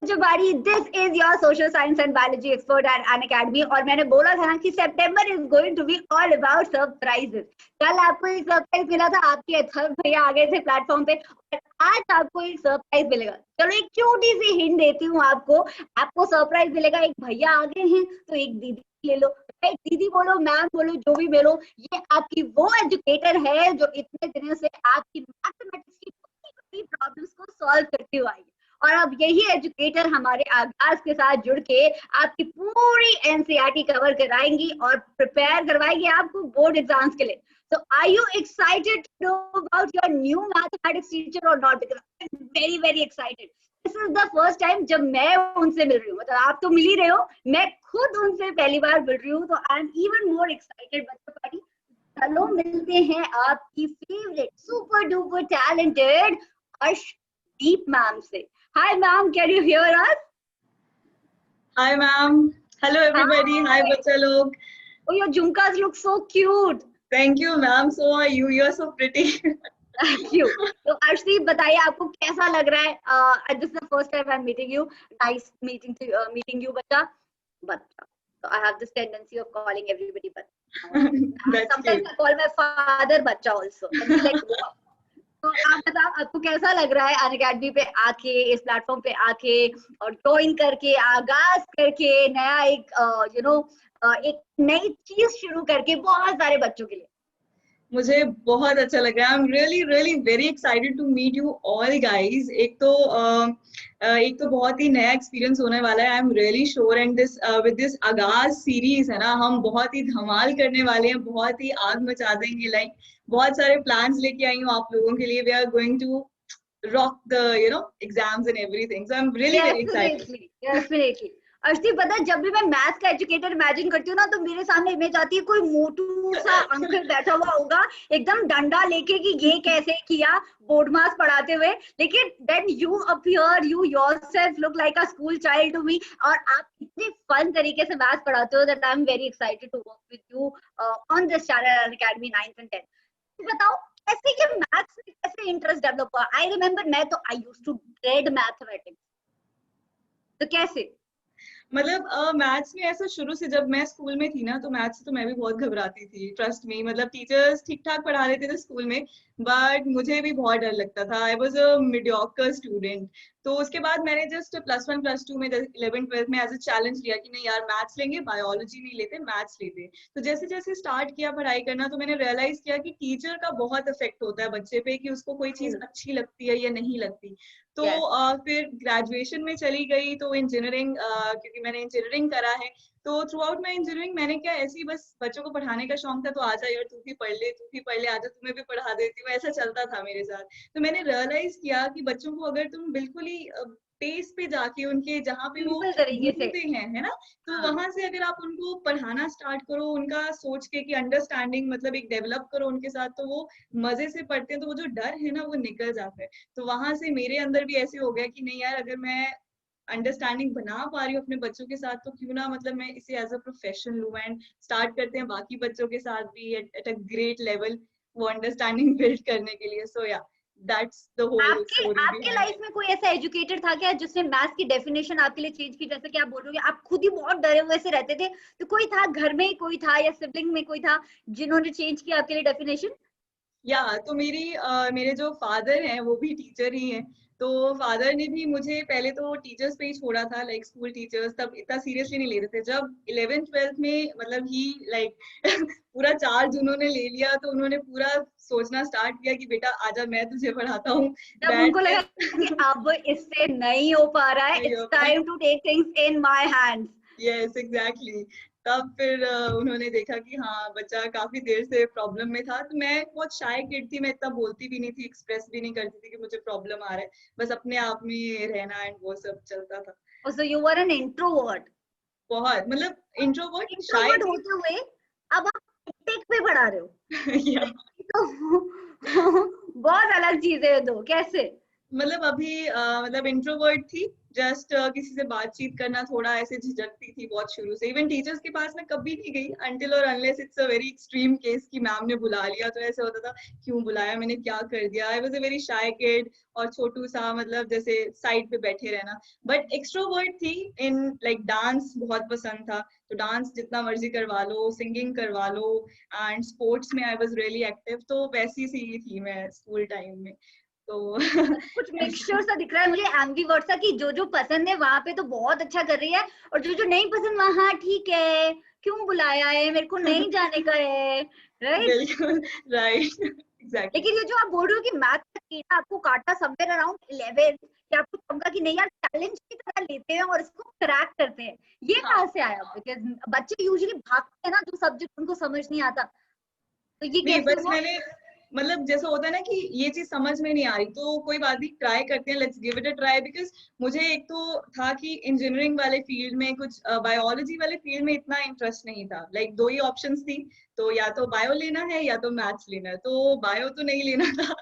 Jabari, this is your social science and biology expert at Unacademy और मैंने बोला था ना कि September is going to be all about surprises. कल आपको एक सरप्राइज मिला था, आपके अथर्व भैया आ गए थे प्लेटफॉर्म पे और आज आपको एक सरप्राइज मिलेगा. चलो एक छोटी सी हिंट देती हूँ आपको सरप्राइज मिलेगा. एक भैया आ गए हैं तो एक दीदी ले लो. राइट, दीदी बोलो, मैम बोलो, जो भी बोलो, ये आपकी वो एजुकेटर है जो इतने दिनों से आपकी मैथमेटिक्स की बड़ी प्रॉब्लम्स को सॉल्व करती हुई आई. और अब यही एजुकेटर हमारे आगाज के साथ जुड़ के आपकी पूरी एनसीईआरटी कवर कराएंगी और प्रिपेयर करवाएंगी आपको बोर्ड एग्जाम्स के लिए. So are you excited to know about your new mathematics teacher or not? Because I'm very very excited. This is the first time जब मैं उनसे मिल रही हूँ. मतलब आप तो मिल ही रहे हो, मैं खुद उनसे पहली बार मिल रही हूँ, तो I am even more excited. बच्चों पार्टी, चलो मिलते हैं आपकी favourite super duper talented Arshdeep ma'am से. Hi ma'am, can you hear us? Hi ma'am. Hello everybody. Hi bachcha log. Oh, your jhumkas look so cute. Thank you ma'am. So are you? You're so pretty. Thank you. तो अर्शदीप बताइए आपको कैसा लग रहा है? This is the first time I'm meeting you. Nice meeting you, बच्चा. So I have this tendency of calling everybody बच्चा. Sometimes I call my father बच्चा also. Like, तो आप बताओ आपको कैसा लग रहा है अनअकैडमी पे आके, इस प्लेटफॉर्म पे आके और ज्वाइन करके, आगाज करके, नया एक नई चीज शुरू करके बहुत सारे बच्चों के लिए? मुझे बहुत अच्छा लग रहा है. I'm really very excited to meet you all guys. एक तो बहुत ही नया एक्सपीरियंस होने वाला है. I'm really sure and this with this आगाज सीरीज है ना, हम बहुत ही धमाल करने वाले हैं, बहुत ही आग मचा देंगे. लाइक बहुत सारे प्लान्स लेके आई हूँ आप लोगों के लिए. We are going to rock the exams and everything. So I'm really very excited. Definitely. Arshdeep, पता है जब भी मैं मैथ का एजुकेटर इमेजिन करती हूँ ना, तो मेरे सामने इमेज आती है कोई मोटू सा अंकल बैठा हुआ होगा एकदम डंडा लेके कि ये कैसे किया बोर्ड मास पढ़ाते हुए. लेकिन then you appear, you yourself look like a school child to me, और आप इतने फन तरीके से मैथ पढ़ाते हो that I am very excited to work with you on this channel Unacademy 9th and 10th. बताओ कैसे ये मैथ्स में कैसे इंटरेस्ट डेवलप हुआ? I remember I used to dread mathematics. तो कैसे? मतलब मैथ्स में ऐसा शुरू से, जब मैं स्कूल में थी ना, तो मैथ्स से तो मैं भी बहुत घबराती थी. ट्रस्ट मी, मतलब टीचर्स ठीक ठाक पढ़ा देते थे स्कूल में, बट मुझे भी बहुत डर लगता था. I was a mediocre student. तो उसके बाद मैंने जस्ट +1 +2 में 11th 12th में एज अ चैलेंज लिया कि नहीं यार, मैथ्स लेंगे, बायोलॉजी नहीं लेते, मैथ्स लेते. तो जैसे जैसे स्टार्ट किया पढ़ाई करना, तो मैंने रियलाइज किया कि टीचर का बहुत इफेक्ट होता है बच्चे पे, कि उसको कोई चीज अच्छी लगती है या नहीं लगती. तो फिर ग्रेजुएशन में चली गई, तो इंजीनियरिंग, क्योंकि मैंने इंजीनियरिंग करा है, तो थ्रू आउट माई इंजीनियरिंग मैंने क्या, ऐसे ही बस बच्चों को पढ़ाने का शौक था, तो आजा यार तू भी पढ़ ले, आजा तुम्हें भी पढ़ा देती हूँ, ऐसा चलता था मेरे साथ. तो मैंने रियलाइज किया कि बच्चों को अगर तुम बिल्कुल ही पेस पे जाके, उनके जहाँ पे वो घूमते हैं, है ना, तो वहां से अगर आप उनको पढ़ाना स्टार्ट करो, उनका सोच के कि अंडरस्टैंडिंग मतलब एक डेवलप करो उनके साथ, तो वो मजे से पढ़ते हैं, तो वो जो डर है ना वो निकल जाता है. तो वहां से मेरे अंदर भी ऐसे हो गया कि नहीं यार, अगर मैं अंडरस्टैंडिंग बना पा रही हूँ अपने बच्चों के साथ, तो क्यों ना मतलब मैं इसे एज अ प्रोफेशन लूं, एंड स्टार्ट करते हैं बाकी बच्चों के साथ भी एट अ ग्रेट लेवल वो अंडरस्टैंडिंग बिल्ड करने के लिए. सो या that's the whole story. आपके लाइफ में कोई ऐसा एजुकेटर था क्या जिसने मैथ्स की डेफिनेशन आपके लिए चेंज की? जैसे कि आप बोल रहे हो आप खुद ही बहुत डरे हुए से रहते थे, तो कोई था घर में, कोई था या सिबलिंग में कोई था जिन्होंने चेंज किया आपके लिए डेफिनेशन? तो मेरे जो फादर हैं वो भी टीचर ही हैं. तो फादर ने भी मुझे पहले तो टीचर्स पे ही छोड़ा था, लाइक स्कूल टीचर्स, तब इतना सीरियसली नहीं लेते थे. जब 11th 12th में मतलब ही लाइक पूरा चार्ज उन्होंने ले लिया, तो उन्होंने पूरा सोचना स्टार्ट किया कि बेटा आजा मैं तुझे पढ़ाता हूँ. जब उनको लगा कि अब इससे नहीं हो पा रहा है, it's time to take things in my hands. Yes exactly. तब फिर उन्होंने देखा कि हाँ बच्चा काफी देर से प्रॉब्लम में था. तो मैं बहुत शाय किड थी, मैं इतना बोलती भी नहीं थी, एक्सप्रेस भी नहीं करती थी कि मुझे प्रॉब्लम आ रहा है, बस अपने आप में रहना एंड वो सब चलता था. So you were an introvert. बहुत, मतलब इंट्रोवर्ट होते हुए अब आप टेक पे पढ़ा रहे हो. तो बहुत अलग चीज है. दो कैसे? मतलब अभी मतलब इंट्रोवर्ट थी, जस्ट किसी से बातचीत करना थोड़ा ऐसे झिझकती थी बहुत शुरू से। इवन टीचर्स के पास मैं कभी नहीं गई अनटिल और unless it's a very extreme case कि मैम ने बुला लिया, तो ऐसे होता था क्यों बुलाया, मैंने क्या कर दिया। I was a very shy kid और छोटू सा, मतलब जैसे साइड पे बैठे रहना। बट एक्सट्रोवर्ट थी इन लाइक डांस बहुत पसंद था, तो डांस जितना मर्जी करवा लो, सिंगिंग करवा लो, एंड स्पोर्ट्स में आई वाज रियली एक्टिव। तो वैसी सी ही थी मैं स्कूल टाइम में। तो कुछ मिक्सचर सा दिख रहा है मुझे एम्बिवर्ट सा, कि जो जो पसंद है वहां पे तो बहुत अच्छा कर रही है, और जो जो नहीं पसंद वहां हाँ ठीक है, क्यों बुलाया है, मेरे को नहीं जाने का है, राइट। बिल्कुल राइट एग्जैक्टली। लेकिन ये जो आप बोल रहे हो कि मैथ का कीड़ा आपको काटा समवेयर अराउंड 11, कि आपको समझा कि नहीं यार चैलेंज की तरह लेते हैं और इसको क्रैक करते हैं, ये कहाँ से आया? बिकॉज बच्चे यूजुअली भागते हैं ना जो सब्जेक्ट उनको समझ नहीं आता, तो ये नहीं कैसे बस हुआ? मैंने, मतलब जैसा होता है ना कि ये चीज समझ में नहीं आ रही तो कोई बात नहीं, ट्राई करते हैं, let's give it a try. Because मुझे एक तो था कि इंजीनियरिंग वाले फील्ड में, कुछ बायोलॉजी वाले फील्ड में इतना इंटरेस्ट नहीं था। लाइक दो ही ऑप्शंस थी, तो या तो बायो लेना है या तो मैथ्स लेना है, तो बायो तो नहीं लेना था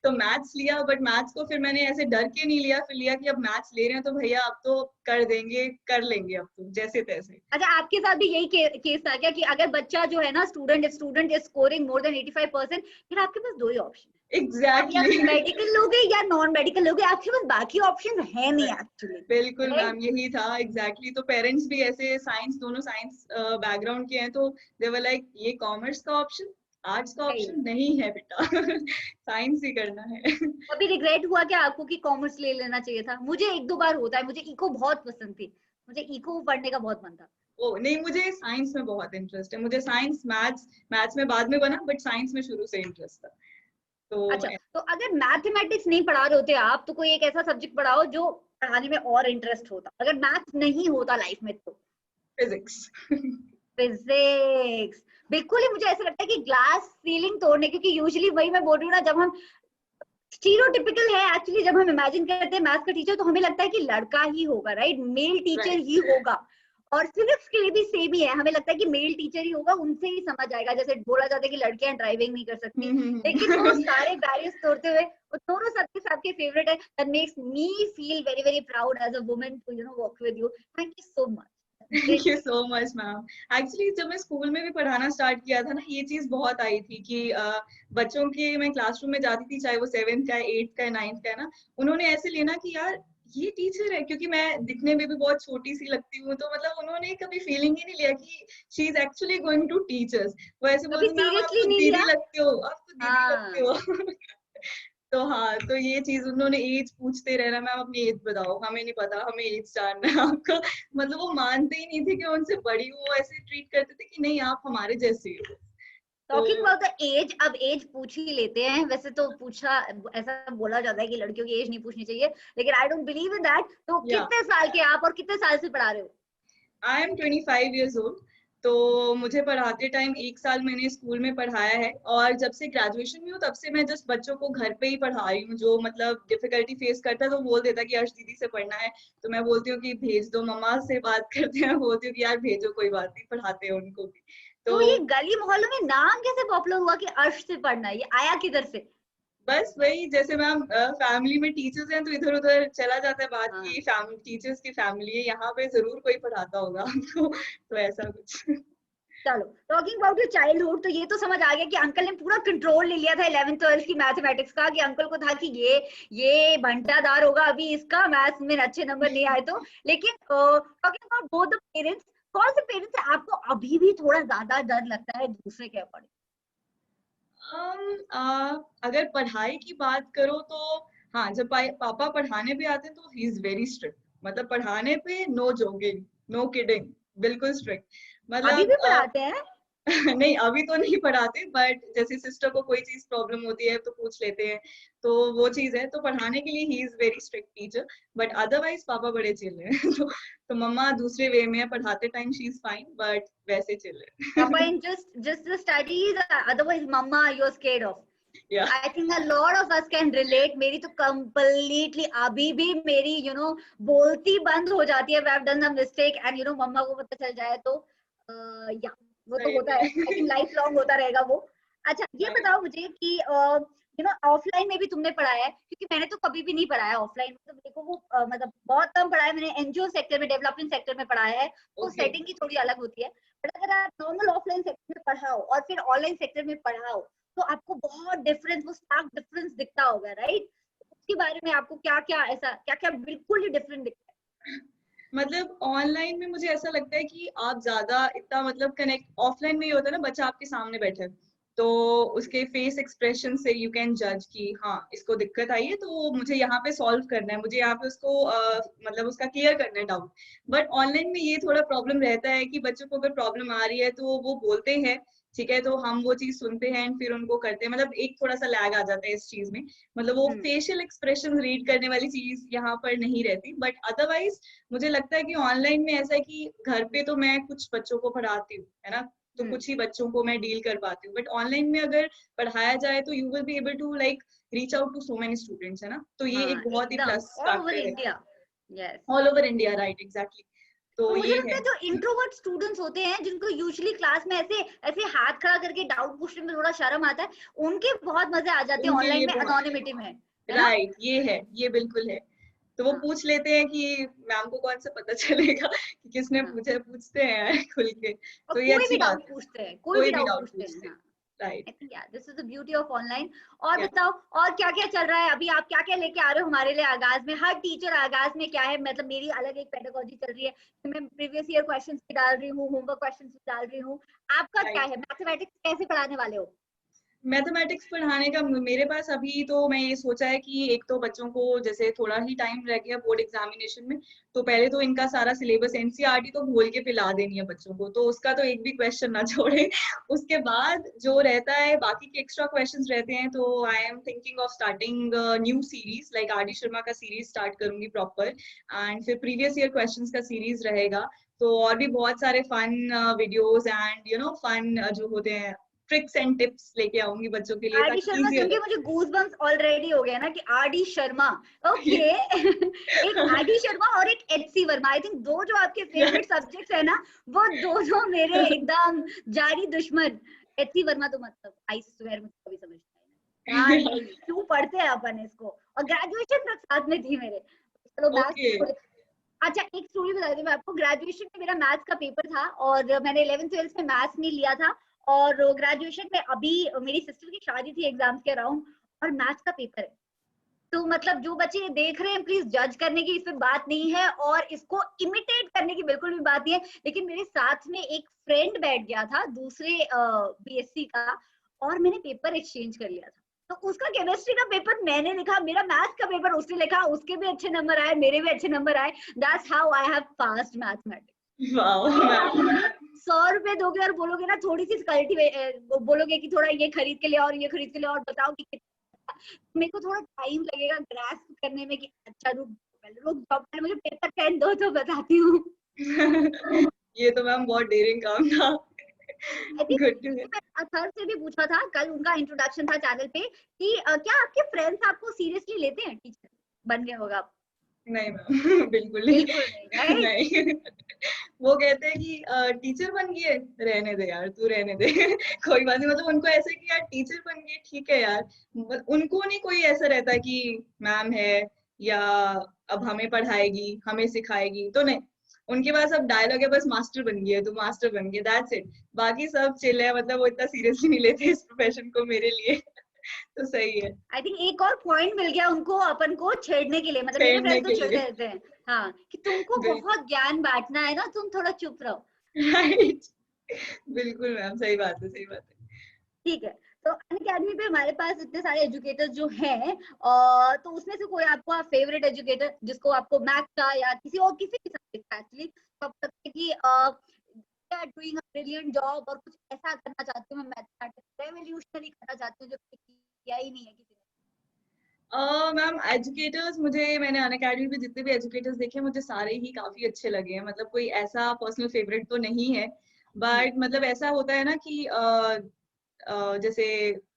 तो मैथ्स लिया। बट मैथ्स को फिर मैंने ऐसे डर के नहीं लिया, फिर लिया कि अब मैथ्स ले रहे हैं तो भैया अब तो कर देंगे, कर लेंगे अब तो जैसे तैसे। अच्छा, आपके साथ भी यही केस था क्या, कि अगर बच्चा जो है ना student is scoring more than 85%, फिर आपके पास दो ही ऑप्शन है, अभी आप एग्जैक्टली मेडिकल लोगे या नॉन मेडिकल लोगे, आपके पास बाकी ऑप्शन है नहीं एक्चुअली, बिल्कुल राइट? मैम यही था एग्जैक्टली। तो पेरेंट्स भी ऐसे साइंस, दोनों साइंस बैकग्राउंड के हैं, तो दे वर लाइक ये कॉमर्स का ऑप्शन, आर्ट्स का ऑप्शन नहीं है बेटा साइंस ही करना है कभी रिग्रेट हुआ क्या आपको कि कॉमर्स ले लेना चाहिए था? मुझे एक दो बार होता है, मुझे इको बहुत पसंद थी, मुझे इको पढ़ने का बहुत मन था। ओ नहीं, मुझे साइंस में बहुत इंटरेस्ट है। मुझे साइंस, मैथ्स, मैथ्स में बाद में बना, बट साइंस में शुरू से इंटरेस्ट था। तो अच्छा, तो अगर मैथमेटिक्स नहीं पढ़ा रहे होते आप, तो कोई एक ऐसा सब्जेक्ट पढ़ाओ जो पढ़ाने में और इंटरेस्ट होता, अगर मैथ्स नहीं होता लाइफ में तो। फिजिक्स फिजिक्स, बिल्कुल ही मुझे ऐसा लगता है कि ग्लास सीलिंग तोड़ने, क्योंकि यूजुअली वही मैं बोल रही हूँ ना, जब हम स्टीरियोटिपिकल है एक्चुअली, जब हम इमेजिन करते हैं मैथ्स का टीचर तो हमें लगता है कि लड़का ही होगा, राइट, मेल टीचर राइट ही होगा। और फिजिक्स के लिए भी सेम ही है, हमें लगता है कि मेल टीचर ही होगा, उनसे ही समझ आएगा, जैसे बोला जाता है कि लड़कियां ड्राइविंग नहीं कर सकती। लेकिन वो सारे बैरियर्स तोड़ते हुए वो दोनों सबके सबके फेवरेट है, that makes me feel very very proud as a woman to work with you. Thank you so much, thank great. You so much ma'am. Actually जब मैं स्कूल में भी पढ़ाना स्टार्ट किया था ना, ये चीज बहुत आई थी कि बच्चों के, मैं क्लासरूम में जाती थी, चाहे वो 7th का है, 8th का है, 9th का है ना, उन्होंने ऐसे लेना कि यार ये टीचर है, क्योंकि मैं दिखने में भी बहुत छोटी सी लगती हूँ, तो मतलब उन्होंने कभी फीलिंग ही नहीं लिया कि she is actually going to teachers. वो ऐसे कभी बोलते मैम आप सीरियसली तो नहीं दीदी लिया? लगते हो, आप तो दीदी लगते हाँ, हो तो हाँ, तो ये चीज उन्होंने, एज पूछते रहना, मैम अपनी एज बताओ, हमें नहीं पता, हमें एज जानना है आपका मतलब वो मानते ही नहीं थे कि उनसे बड़ी, वो ऐसे ट्रीट करते थे कि नहीं आप हमारे जैसे ही हो। टॉकिंग तो अबाउट द एज, अब एज पूछ ही लेते हैं, वैसे तो पूछा, ऐसा बोला जाता है कि लड़कियों की एज नहीं पूछनी चाहिए, लेकिन I don't believe in that. तो या कितने साल के आप और कितने साल से पढ़ा रहे हो? I am 25 years old। तो मुझे पढ़ाते टाइम 1 साल मैंने स्कूल में पढ़ाया है, और जब से ग्रेजुएशन में हूँ तब से मैं जस्ट बच्चों को घर पे ही पढ़ा रही हूँ। जो मतलब डिफिकल्टी फेस करता है तो बोल देता है कि अर्श दीदी से पढ़ना है, तो मैं बोलती हूँ कि भेज दो, मम्मा से बात करते हैं, बोलती हूँ कि यार भेजो, कोई बात नहीं, पढ़ाते हैं उनको भी। तो तो ये गली मोहल्लों में नाम कैसे पॉपुलर हुआ कि अर्श से पढ़ना है? ये आया किधर से? बस वही, जैसे मैम फैमिली में टीचर्स हैं तो इधर उधर चला जाता है बात हाँ, की, फैमिली टीचर्स की फैमिली है, यहाँ पे जरूर कोई पढ़ाता होगा आपको तो ऐसा कुछ चलो, टॉकिंग अबाउट योर चाइल्डहुड, तो ये तो समझ आ गया कि अंकल ने पूरा कंट्रोल ले लिया था 11th 12th की मैथमेटिक्स का, कि अंकल को था कि ये भंटादार होगा अभी, इसका मैथ्स में अच्छे नंबर नहीं आए तो। लेकिन talking about both the parents, कौन से पेरेंट्स से आपको अभी भी थोड़ा ज्यादा डर लगता है दूसरे के अकॉर्डिंग? अगर पढ़ाई की बात करो तो हाँ, जब पापा पढ़ाने पे आते हैं तो ही इज वेरी स्ट्रिक्ट। मतलब पढ़ाने पे नो जोकिंग, नो किडिंग, बिल्कुल स्ट्रिक्ट। अभी भी मतलब पढ़ाते हैं? नहीं अभी तो नहीं पढ़ाते, बट जैसे सिस्टर को कोई चीज प्रॉब्लम होती है तो पूछ लेते हैं, तो वो चीज है। तो पढ़ाने के लिए he is very strict teacher, but otherwise पापा बड़े चिल हैं तो मम्मा दूसरे वे में है, पढ़ाते time she is fine, but वैसे चिल है Papa in just the studies, otherwise mama you're scared of. या I think a lot of us can relate. मेरी तो completely अभी भी मेरी बोलती बंद हो जाती है, I've done a mistake and मम्मा को पता चल जाए तो या वो तो सही होता है, I think में life long होता रहेगा वो। अच्छा, ये राइट। बताओ मुझे कि यू नो ऑफलाइन में भी तुमने पढ़ाया है, क्योंकि मैंने तो कभी भी नहीं पढ़ाया ऑफलाइन, मतलब देखो वो मतलब बहुत कम पढ़ाया मैंने, एनजीओ सेक्टर में, डेवलपमेंट सेक्टर में पढ़ाया है, तो ओके। सेटिंग की थोड़ी अलग होती है। बट अगर आप नॉर्मल ऑफलाइन सेक्टर में पढ़ाओ और फिर ऑनलाइन सेक्टर में पढ़ाओ तो आपको बहुत डिफरेंस, वो स्टार्क डिफरेंस दिखता होगा, राइट? उसके बारे में आपको क्या क्या ऐसा, क्या क्या बिल्कुल ही डिफरेंट दिखता है? मतलब ऑनलाइन में मुझे ऐसा लगता है कि आप ज्यादा इतना मतलब कनेक्ट, ऑफलाइन में ये होता है ना, बच्चा आपके सामने बैठे है, तो उसके फेस एक्सप्रेशन से यू कैन जज कि हाँ इसको दिक्कत आई है तो मुझे यहाँ पे सॉल्व करना है, मुझे यहाँ पे उसको मतलब उसका क्लियर करना है डाउट। बट ऑनलाइन में ये थोड़ा प्रॉब्लम रहता है कि बच्चों को अगर प्रॉब्लम आ रही है तो वो बोलते हैं, ठीक है, तो हम वो चीज सुनते हैं एंड फिर उनको करते हैं, मतलब एक थोड़ा सा लैग आ जाता है इस चीज में, मतलब वो फेशियल एक्सप्रेशन रीड करने वाली चीज यहाँ पर नहीं रहती। बट अदरवाइज मुझे लगता है कि ऑनलाइन में ऐसा है कि घर पे तो मैं कुछ बच्चों को पढ़ाती हूँ, है ना, तो कुछ ही बच्चों को मैं डील कर पाती हूँ, बट ऑनलाइन में अगर पढ़ाया जाए तो you will be able to like reach out to so many students, है ना, तो ये हाँ एक बहुत ही एकदम, प्लस ऑल ओवर फैक्टर है। India. Yes. All over India, right, exactly, तो तो मुझे ये लगता है। है जो इंट्रोवर्ट स्टूडेंट्स होते हैं, जिनको यूजुअली क्लास में ऐसे ऐसे हाथ खड़ा करके डाउट पूछने में थोड़ा शर्म आता है, उनके बहुत मजे आ जाते हैं उनके ऑनलाइन लिए में बहुत, एनोनिमिटी में, है ना? राइट, ये है, ये बिल्कुल है। तो वो हाँ पूछ लेते हैं कि मैम को कौन सा पता चलेगा कि किसने हाँ। पूछा है, पूछते हैं यार खुल के, और तो ये कोई अच्छी भी बात डाउट है। पूछते हैं, कोई भी कोई भी डाउट डाउट पूछते हैं, पूछते हैं, हाँ। राइट। आई थिंक या this is the beauty of online. और या बताओ, और क्या क्या चल रहा है अभी, आप क्या क्या लेके आ रहे हो हमारे लिए आगाज में? हर टीचर आगाज में क्या है, मतलब मेरी अलग एक पेडागोजी चल रही है कि मैं प्रीवियस ईयर क्वेश्चंस भी डाल रही हूँ, होमवर्क क्वेश्चंस भी डाल रही हूँ। आपका क्या राइट, है, मैथमेटिक्स कैसे पढ़ाने वाले हो? मैथमेटिक्स पढ़ाने का मेरे पास अभी तो मैं ये सोचा है कि एक तो बच्चों को जैसे थोड़ा ही टाइम रह गया बोर्ड एग्जामिनेशन में, तो पहले तो इनका सारा सिलेबस एनसीईआरटी तो घोल के पिला देनी है बच्चों को, तो उसका तो एक भी क्वेश्चन ना छोड़े। उसके बाद जो रहता है बाकी के एक्स्ट्रा क्वेश्चंस रहते हैं, तो I am thinking of starting new series, like are D Sharma का सीरीज स्टार्ट करूंगी प्रॉपर, एंड फिर प्रीवियस ईयर क्वेश्चंस का सीरीज रहेगा। तो और भी बहुत सारे फन वीडियोस एंड फन जो होते हैं ट्रिक्स एंड टिप्स लेके आऊंगी बच्चों के लिए, आर डी ताकि शर्मा इजी हो सुन के जाए। मुझे गूज बम्स ऑलरेडी हो गया ना, कि आर डी शर्मा, ओके। एक आर डी शर्मा और एक H C Verma, I think दो जो आपके फेवरेट सब्जेक्ट्स है ना, वो दोनों मेरे एकदम जारी दुश्मन। एच सी वर्मा तो मतलब आई स्वेयर मुझे कभी समझ नहीं आया यार, क्यों पढ़ते हैं अपन इसको, और ग्रेजुएशन तक साथ में थी मेरे। चलो ओके। मैथ्स। अच्छा एक स्टोरी बता दूं मैं आपको, ग्रेजुएशन में मेरा मैथ्स का पेपर था और मैंने 11th 12th में मैथ्स नहीं लिया था, और ग्रेजुएशन में अभी मेरी सिस्टर की शादी थी एग्जाम्स के अराउंड, और मैथ्स का पेपर है। तो मतलब जो बच्चे ये देख रहे हैं, प्लीज जज करने की इसमें बात नहीं है और इसको इमिटेट करने की बिल्कुल भी बात नहीं है, लेकिन मेरे साथ में एक फ्रेंड बैठ गया था दूसरे बीएससी का, और मैंने पेपर एक्सचेंज कर लिया था। तो उसका केमिस्ट्री का पेपर मैंने लिखा, मेरा मैथ्स का पेपर उसने लिखा, उसके भी अच्छे नंबर आए, मेरे भी अच्छे नंबर आए। That's how I have passed mathematics. Wow ma'am. 100 रुपए दोगे और बोलोगे ना थोड़ी सी बोलोगे कि थोड़ा ये खरीद के ले और ये खरीद के ले और बताओ कि मेरे को थोड़ा टाइम लगेगा ग्रास्प करने में कि अच्छा रुक पहले, रुक जाओ पहले मुझे पेपर पेन दो तो बताती हूँ। ये तो मैम बहुत डेयरिंग काम था। I think good too. Author से भी पूछा था कल, उनका इंट्रोडक्शन था चैनल पे कि क्या आपके फ्रेंड्स आपको सीरियसली लेते हैं, टीचर बन गए होगा आप? नहीं मैम, बिल्कुल नहीं। बिल्कुल नहीं, राइट? नहीं, वो कहते हैं कि टीचर बन गए, रहने दे यार, तू रहने दे। कोई बात नहीं, मतलब उनको ऐसे कि यार टीचर बन गए ठीक है यार, उनको नहीं कोई ऐसा रहता कि मैम है या अब हमें पढ़ाएगी हमें सिखाएगी, तो नहीं, उनके पास अब डायलॉग है बस मास्टर बन गया तू, मास्टर बन गया, दैट्स इट। बाकी सब चिल है, मतलब वो इतना सीरियसली नहीं लेते इस प्रोफेशन को मेरे लिए। तो सही है। आई थिंक एक और पॉइंट मिल गया उनको अपन को छेड़ने के लिए, मतलब मेरे छेड़ने फ्रेंड्स तो के छेड़ते लिए। रहते हैं। हाँ कि तुमको बिल्कुल। बहुत ज्ञान बांटना है ना, तुम थोड़ा चुप रहो। राइट। बिल्कुल मैम, सही बात है, सही बात है। ठीक है। तो अनअकैडमी पे हमारे पास इतने सारे एजुकेटर्स जो हैं, तो उसमें से कोई आपका फेवरेट एजुकेटर जिसको आपको मैथ का या किसी भी सब्जेक्ट का एक्चुअली तो आप लगता है कि डूइंग अ ब्रिलियंट जॉब, और कुछ ऐसा करना चाहती हूँ मैं, मैथमेटिक्स रेवोल्यूशनरी करना चाहती हूँ जो किया ही नहीं है किसी ने? मैम एजुकेटर्स, मैंने अनअकैडमी पे जितने भी एजुकेटर्स देखे मुझे सारे ही काफी अच्छे लगे हैं, मतलब कोई ऐसा पर्सनल फेवरेट तो नहीं है, बट मतलब ऐसा होता है ना कि जैसे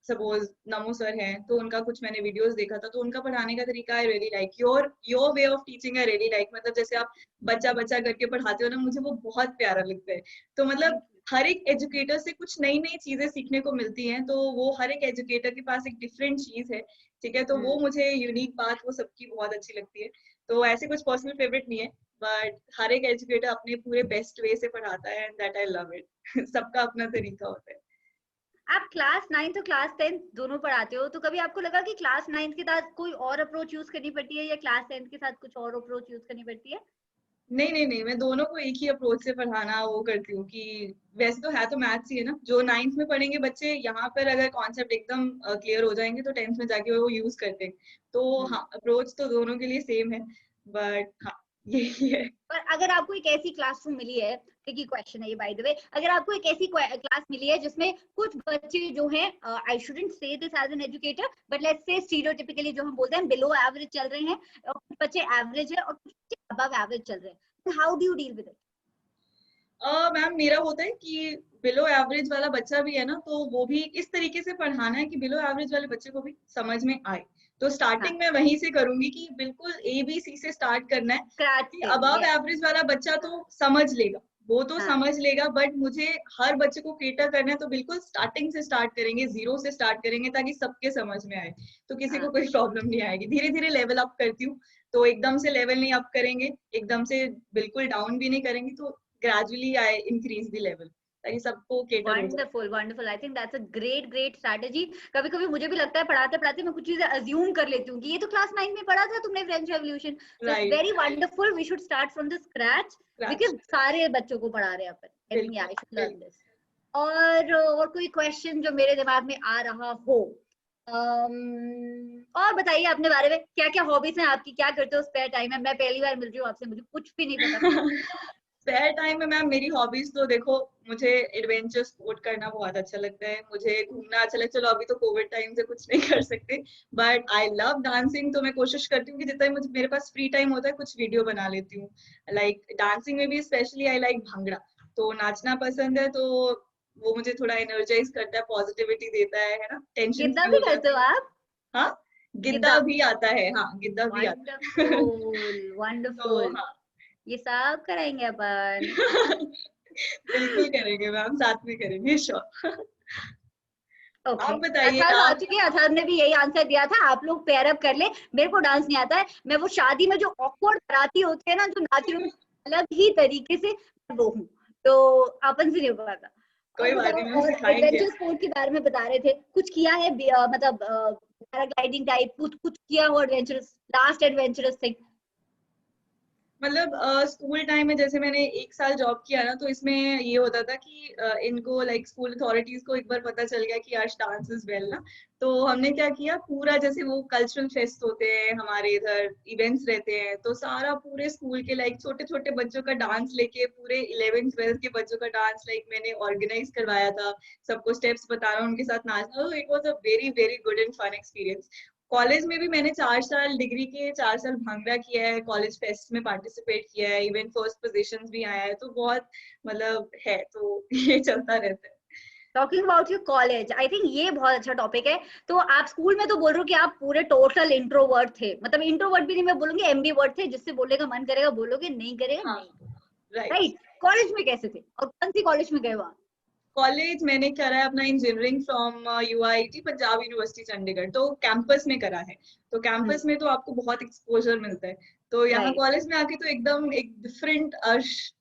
सपोज नमो सर हैं, तो उनका कुछ मैंने वीडियोस देखा था, तो उनका पढ़ाने का तरीका I really like your way of teaching, I really like, मतलब जैसे आप बच्चा बच्चा करके पढ़ाते हो ना, मुझे वो बहुत प्यारा लगता है। तो मतलब थैंक यू। हर एक एजुकेटर से कुछ नई नई चीजें सीखने को मिलती हैं, तो वो हर एक एजुकेटर के पास एक डिफरेंट चीज है, ठीक है, तो वो मुझे यूनिक बात वो सबकी बहुत अच्छी लगती है। तो ऐसे कुछ पर्सनल फेवरेट नहीं है, बट हर एक एजुकेटर अपने पूरे बेस्ट वे से पढ़ाता है, and that I love it. सबका अपना तरीका होता है। आप क्लास 9 और क्लास 10 दोनों पढ़ाते हो, तो कभी आपको लगा कि क्लास 9 के साथ कोई और अप्रोच यूज करनी पड़ती है या क्लास 10 के साथ कुछ और अप्रोच यूज करनी पड़ती है? नहीं नहीं नहीं, मैं दोनों को एक ही अप्रोच से पढ़ाना वो करती हूँ कि वैसे तो है तो मैथ्स ही है ना, जो 9th में पढ़ेंगे बच्चे, यहाँ पर अगर कॉन्सेप्ट एकदम क्लियर हो जाएंगे तो 10th में जाके वो यूज करते हैं। तो हाँ, अप्रोच तो दोनों के लिए सेम है, बट हाँ यही है। पर अगर आपको एक ऐसी क्लासरूम मिली है, ट्रिकी क्वेश्चन है ये बाय द वे, अगर आपको एक ऐसी क्लास मिली है जिसमें कुछ बच्चे जो हैं, I shouldn't say this as an educator, but let's say stereotypically जो हम बोलते हैं बिलो एवरेज चल रहे हैं, और कुछ बच्चे एवरेज है और कुछ बच्चे अबव एवरेज चल रहे हैं, how do you deal with it? Ma'am मेरा होता है कि बिलो एवरेज वाला बच्चा भी है ना, तो वो भी इस तरीके से पढ़ाना है कि बिलो एवरेज वाले बच्चे को भी समझ में आए। तो स्टार्टिंग में वहीं से करूंगी कि बिल्कुल ABC से स्टार्ट करना है, स्क्रैच कि से, अबव यस। एवरेज वाला बच्चा तो समझ लेगा, वो तो हाँ, समझ लेगा, बट मुझे हर बच्चे को केटर करना है, तो बिल्कुल स्टार्टिंग से स्टार्ट करेंगे, 0 से स्टार्ट करेंगे, ताकि सबके समझ में आए, तो किसी को हाँ। कोई प्रॉब्लम नहीं आएगी। धीरे धीरे लेवल अप करती हूँ, तो एकदम से लेवल नहीं अप करेंगे, एकदम से बिल्कुल डाउन भी नहीं करेंगे, तो gradually I increase the level, ताकि सबको केटर हो जाए। Wonderful wonderful, I think that's a great great strategy. कभी कभी मुझे भी लगता है पढ़ाते पढ़ाते मैं कुछ चीजें अज्यूम कर लेती हूँ कि ये तो क्लास 9 में पढ़ा था तुमने French revolution, so it's right, very wonderful, we should start from the scratch, crash, because सारे बच्चों को पढ़ा रहे हैं अपन, आई थिंक बिल्कुल आई शुड लर्न बिल्कुल। दिस। और कोई क्वेश्चन जो मेरे दिमाग में आ रहा हो? और बताइए अपने बारे में, क्या क्या हॉबीज हैं आपकी, क्या करते हो स्पेयर टाइम में? मैं पहली बार मिल रही हूँ आपसे, मुझे कुछ भी नहीं पता। स्पेयर टाइम में मैम मेरी हॉबीज तो देखो, मुझे एडवेंचर स्पोर्ट करना बहुत अच्छा लगता है, मुझे घूमना अच्छा लगता है, चलो अभी तो कोविड टाइम से कुछ नहीं कर सकते, बट आई लव डांसिंग। तो मैं कोशिश करती हूँ कि जितना मुझे मेरे पास फ्री टाइम होता है कुछ वीडियो बना लेती हूँ। लाइक डांसिंग में भी स्पेशली आई लाइक भांगड़ा, तो नाचना पसंद है, तो वो मुझे थोड़ा एनर्जाइज करता है, पॉजिटिविटी देता है ना, टेंशन गिद्दा फ्री भी हो करते हो जाती हूँ। आप? हाँ, गिद्दा गिद्दा, भी आता है, हाँ गिद्दा भी आता है। वंडरफुल तो वंडरफुल, हाँ। ये सब कराएंगे अपन। बिल्कुल करेंगे मैम, साथ में करेंगे, श्योर। ओके, आप बताइए अथर्व आ आप। चुके हैं, अथर्व ने भी यही आंसर दिया था, आप लोग पेयर अप कर ले। मेरे को डांस नहीं आता है, मैं वो शादी में जो ऑकवर्ड कराती होती है ना, जो नाच रही होती अलग ही तरीके से, वो हूँ, तो अपन से नहीं हो पाता। और कोई बात बताओ, नहीं मैम, और सिखाएंगे। एडवेंचर स्पोर्ट के बारे में बता रहे थे, कुछ किया है मतलब पैराग्लाइडिंग टाइप, कुछ कुछ किया हो एडवेंचरस, लास्ट एडवेंचरस थिंग? मतलब स्कूल टाइम में जैसे मैंने 1 साल जॉब किया ना, तो इसमें ये होता था कि इनको लाइक स्कूल अथॉरिटीज को एक बार पता चल गया कि आज डांस इज वेल ना, तो हमने क्या किया, पूरा जैसे वो कल्चरल फेस्ट होते हैं हमारे इधर, इवेंट्स रहते हैं, तो सारा पूरे स्कूल के लाइक छोटे छोटे बच्चों का डांस लेके, पूरे 11th 12th के बच्चों का डांस लाइक मैंने ऑर्गेनाइज करवाया था, सबको स्टेप्स बताना, उनके साथ नाचना, तो it was a very very good and fun experience. College में भी मैंने 4 साल, डिग्री के 4 साल भांगड़ा किया है, कॉलेज फेस्ट में पार्टिसिपेट किया है, इवन फर्स्ट पोजीशंस भी आया है, तो बहुत मतलब है, तो ये चलता रहता है। Talking about your college, I think ये बहुत अच्छा टॉपिक है। तो आप स्कूल में तो बोल रहे हो कि आप पूरे टोटल इंट्रोवर्ट थे, मतलब इंट्रोवर्ट भी नहीं, मैं बोलूंगी एम्बीवर्ट थे, जिससे बोलने का मन करेगा बोलोगे, नहीं करेगा हाँ, नहीं। राइट। राइट, कॉलेज में कैसे थे और कौन सी कॉलेज में गए हो आप? कॉलेज मैंने करा है अपना engineering from UIT Punjab university Chandigarh, तो कैंपस में करा है, तो कैंपस में तो आपको बहुत एक्सपोजर मिलता है, तो यहाँ राइट, कॉलेज में आके तो एकदम एक डिफरेंट अर्श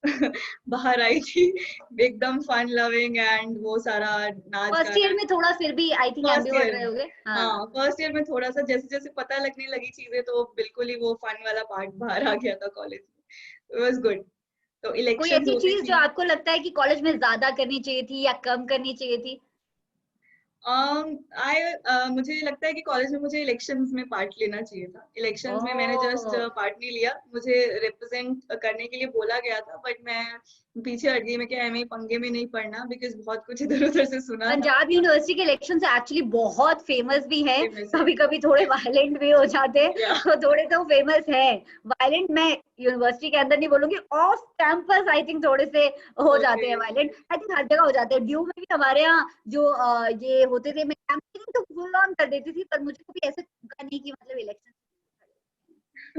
बाहर आई थी, एकदम फन लविंग एंड वो सारा नाच फर्स्ट ईयर गाना। में थोड़ा फिर भी I think first ambivert year रहे में, होगे, हाँ हाँ। फर्स्ट ईयर में थोड़ा सा जैसे जैसे पता लगने लगी चीजें, तो बिल्कुल ही वो फन वाला पार्ट बाहर आ गया था कॉलेज में, इट वाज गुड। तो कोई इलेक्शंस ऐसी होती चीज जो थी। आपको लगता है कि कॉलेज में ज्यादा करनी चाहिए थी या कम करनी चाहिए थी? मुझे लगता है कि कॉलेज में मुझे इलेक्शंस में पार्ट लेना चाहिए था, इलेक्शंस में मैंने जस्ट ओह, पार्ट नहीं लिया, मुझे रिप्रेजेंट करने के लिए बोला गया था, बट मैं पीछे हट गई, मैं क्या एमए पंगे में नहीं पढ़ना, बिकॉज बहुत कुछ इधर उधर से सुना था। पंजाब यूनिवर्सिटी के इलेक्शन एक्चुअली बहुत फेमस भी हैं, फेमस है। कभी कभी थोड़े वायलेंट भी हो जाते हैं, या तो थोड़े तो फेमस हैं। वायलेंट मैं यूनिवर्सिटी के अंदर नहीं बोलूंगी, ऑफ कैंपस आई थिंक थोड़े से हो होते जाते हैं हैं। वायलेंट, आई थिंक हर जगह हो जाते हैं। ड्यू में भी हमारे यहाँ जो ये होते थे, मैं कैंपेनिंग तो फुल ऑन कर देती थी, पर मुझे कभी ऐसा चमका नहीं कि मतलब इलेक्शन,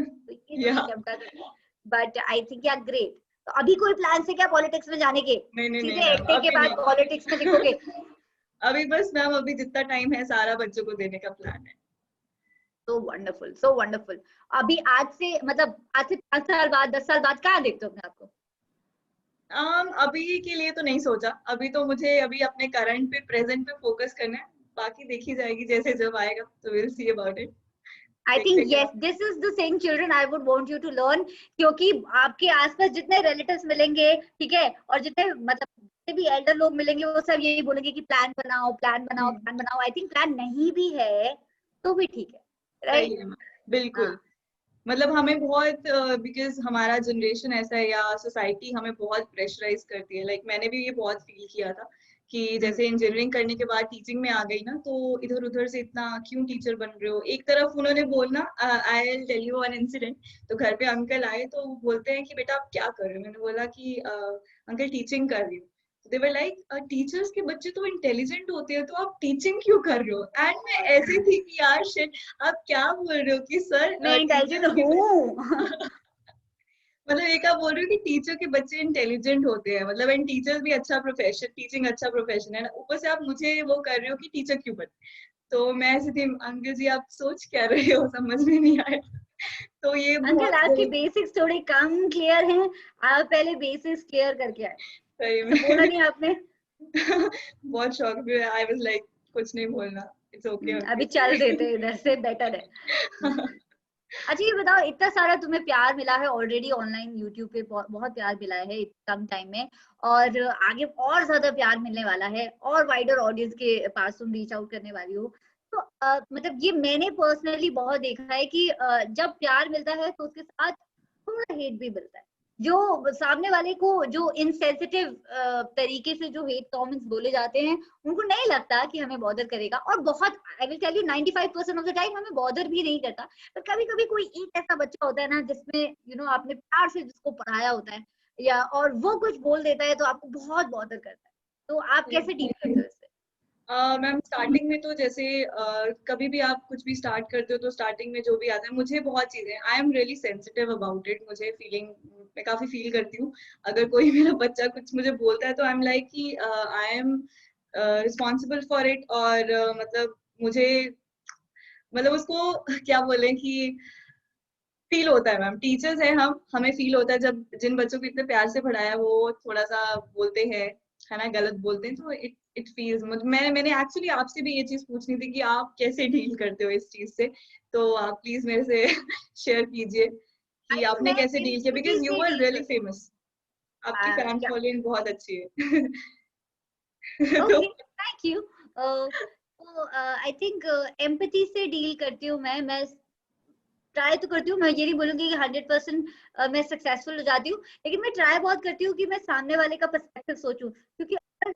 तो ये तो या नहीं चमका कभी, बट आई थिंक या ग्रेट। तो अभी कोई प्लान है क्या पॉलिटिक्स में जाने के? नहीं सीधे मैम, एडटेक के अभी बाद नहीं। पॉलिटिक्स में दिखोगे? अभी बस मैम, अभी जितना टाइम है सारा बच्चों को देने का प्लान है। So wonderful, so wonderful. अभी आज से मतलब आज से 5 साल बाद, 10 साल बाद कहाँ देखते हो अपने आप को? अभी के लिए तो नहीं सोचा। अभी तो मुझे अभी अपने करंट पे, प्रेजेंट पे फोकस करना है। बाकी देखी जाएगी जैसे जब आएगा, तो will see about it. I देखते थिंक हैं क्या। Yes, this is the same children I would want you to learn, क्योंकि आपके आसपास जितने रिलेटिव्स मिलेंगे, ठीक है, और जितने मतलब जितने भी एल्डर लोग मिलेंगे, वो सब यही बोलेंगे कि प्लान बनाओ, प्लान बनाओ, हम्म, प्लान बनाओ। आई थिंक प्लान नहीं भी है तो भी ठीक है, सही राइट? है मैम, हाँ, बिल्कुल। मतलब हमें बहुत, बिकॉज हमारा जनरेशन ऐसा है, या सोसाइटी हमें बहुत प्रेशराइज करती है। लाइक मैंने भी ये बहुत फील किया था कि जैसे इंजीनियरिंग करने के बाद टीचिंग में आ गई ना, तो इधर उधर से इतना क्यों टीचर बन रहे हो। एक तरफ उन्होंने बोलना, I will tell you one incident. तो घर पे अंकल आए तो बोलते हैं कि बेटा आप क्या कर रहे हो। मैंने बोला कि अंकल टीचिंग कर रही हूँ। दे वर लाइक, टीचर्स के बच्चे तो इंटेलिजेंट होते हैं, तो आप टीचिंग क्यों कर रहे हो। एंड मैं ऐसी थी कि यार शिट, आप क्या बोल रहे हो कि सर मैं इंटेलिजेंट टीचर्स के हूँ। मतलब एक आप बोल रहे हो कि टीचर के बच्चे इंटेलिजेंट होते हैं, मतलब एंड टीचर भी अच्छा प्रोफेशन, टीचिंग अच्छा प्रोफेशन है ना, ऊपर से आप मुझे वो कर रहे हो कि टीचर क्यों बने। तो मैं ऐसी थी, अंकल जी आप सोच क्या रहे हो, समझ में नहीं आया। तो ये अंकल बहुत आपकी बेसिक्स थोड़ी कम क्लियर हैं, आप पहले बेसिक्स क्लियर करके आए। सही ऐसा बोला में। नहीं आपने? बहुत शौक भी, आई वाज लाइक कुछ नहीं बोलना, इट्स ओके अभी अंकल। चल देते इधर से, बेटर है। अच्छा ये बताओ, इतना सारा तुम्हें प्यार मिला है ऑलरेडी ऑनलाइन, यूट्यूब पे बहुत बहुत प्यार मिला है कम टाइम में, और आगे और ज्यादा प्यार मिलने वाला है, और वाइडर ऑडियंस के पास तुम रीच आउट करने वाली हो। तो मतलब ये मैंने पर्सनली बहुत देखा है कि जब प्यार मिलता है तो उसके साथ थोड़ा हेट भी मिलता है। जो सामने वाले को जो इनसेंसिटिव तरीके से जो हेट कमेंट्स बोले जाते हैं, उनको नहीं लगता कि हमें बॉदर करेगा, और बहुत I will tell you 95% of the time हमें बॉदर भी नहीं करता। पर कभी कभी कोई एक ऐसा बच्चा होता है ना, जिसमें आपने प्यार से जिसको पढ़ाया होता है, या और वो कुछ बोल देता है तो आपको बहुत बॉदर करता है। तो आप कैसे डील करते हो इससे? मैम स्टार्टिंग में तो जैसे कभी भी आप कुछ भी स्टार्ट करते हो, तो स्टार्टिंग में जो भी आता है, मुझे बहुत चीजें, I am really sensitive about it. मुझे फीलिंग, मैं काफी फील करती हूँ। अगर कोई मेरा बच्चा कुछ मुझे बोलता है, तो आई एम लाइक कि I am responsible for it. और मतलब मुझे, मतलब उसको क्या बोले कि फील होता है मैम, टीचर्स हैं हम, हमें फील होता है जब जिन बच्चों को इतने प्यार से पढ़ाया वो थोड़ा सा बोलते हैं, है ना, गलत बोलते हैं, तो इट इट फील्स। मैंने एक्चुअली आपसे भी ये चीज पूछनी थी कि आप कैसे डील करते हो इस चीज से। तो आप प्लीज मेरे से शेयर कीजिए आई कि थिंक आपने मैं कैसे डील किया, सिंपैथी बिकॉज यू से आर डील रियली करती हूँ। फेमस। आपकी फैन क्या? फॉलोइंग बहुत अच्छी है। तो ओके, थैंक यू। तो आई थिंक एम्पैथी से डील करती हूँ मैं ट्राई तो करती हूँ, मैं ये नहीं बोलूंगी कि 100% मैं सक्सेसफुल हो जाती हूँ, लेकिन मैं ट्राई बहुत करती हूँ कि मैं सामने वाले का पर्सपेक्टिव सोचूं, क्योंकि अगर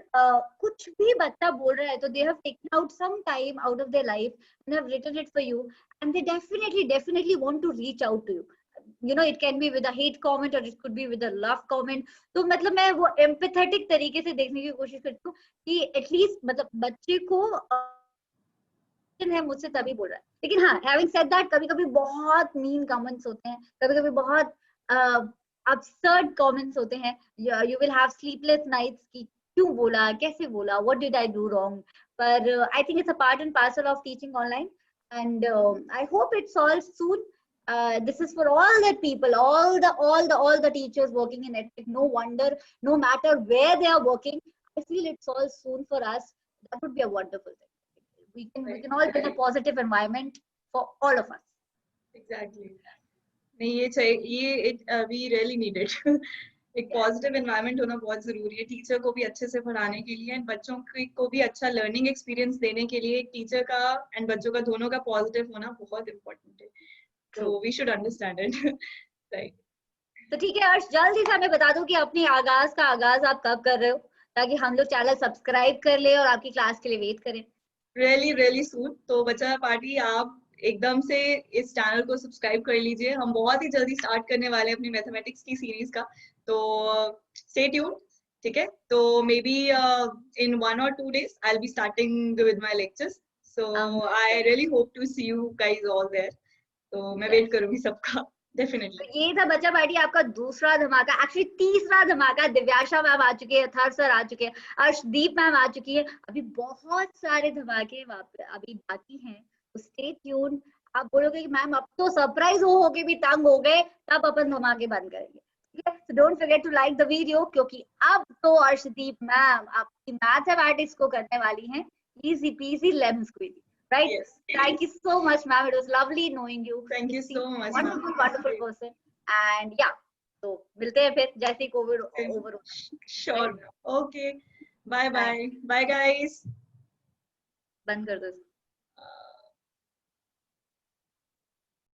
कुछ भी बच्चा बोल रहा है तो they have taken out some time out of their life and have written it for you, and they definitely want to reach out to you. It can be with a hate comment और it could be with a love comment. तो मतलब मैं वो empathetic तरीके से देखने की कोशिश करती हूँ कि एटलीस्ट मतलब बच्चे को है मुझसे तभी बोल रहा है। लेकिन हाँ, हैविंग सेड दैट, कभी कभी बहुत मीन कमेंट्स होते हैं, कभी कभी बहुत absurd कमेंट्स होते हैं। You will have sleepless nights कि क्यों बोला, कैसे बोला, what did I do wrong. पर I think it's a part and parcel of teaching online, and I hope it solves soon. This is for all the people, all the teachers working in EdTech. No wonder, no matter where they are working, I feel it solves soon for us. That would be a wonderful thing. We can all build a positive environment for all of us. Exactly, नहीं ये चाहिए, ये it we really need it. एक Yeah. Positive environment होना बहुत जरूरी है, teacher को भी अच्छे से पढ़ाने के लिए, एंड बच्चों को भी अच्छा लर्निंग एक्सपीरियंस देने के लिए। एक टीचर का एंड बच्चों का दोनों का पॉजिटिव होना बहुत इंपॉर्टेंट है। True. तो we should understand it. Right. तो ठीक है अर्श, जल्दी से हमें बता दो कि अपने आगाज का आगाज आप कब कर रहे हो, ताकि हम लोग चैनल सब्सक्राइब कर ले और आपकी क्लास के लिए वेट करें। रियली रियली सून। तो बच्चा पार्टी, आप एकदम से इस चैनल को सब्सक्राइब कर लीजिए। हम बहुत ही जल्दी स्टार्ट करने वाले हैं अपनी मैथमेटिक्स की सीरीज का। तो स्टे ट्यून, ठीक है। तो maybe in 1 or 2 days I will be starting with my lectures. So I Amazing. Really hope to see you guys all there. तो मैं Yes. वेट करूंगी सबका। डेफिनेटली। तो ये था बच्चा पार्टी आपका दूसरा धमाका। एक्चुअली तीसरा धमाका, दिव्याशा मैम आ चुके हैं, थर सर आ चुके हैं, अर्शदीप मैम आ चुकी है। अभी बहुत सारे धमाके अभी बाकी हैं, तो स्टे ट्यून। आप बोलोगे कि मैम अब तो सरप्राइज हो के भी तंग हो गए, तब अपन धमाके बंद करेंगे। So don't forget to like the video, क्योंकि अब तो अर्शदीप मैम आपकी मैथमेटिक्स को करने वाली हैं easy peasy lemon squeezy, right? Yes. Thank you so much, ma'am. It was lovely knowing you. Thank you so much, ma'am. Wonderful, wonderful person. And yeah, तो मिलते हैं फिर जैसे ही कोविड ओवर हो। Sure. Okay. Bye bye. Bye guys. बंद कर दो इसको।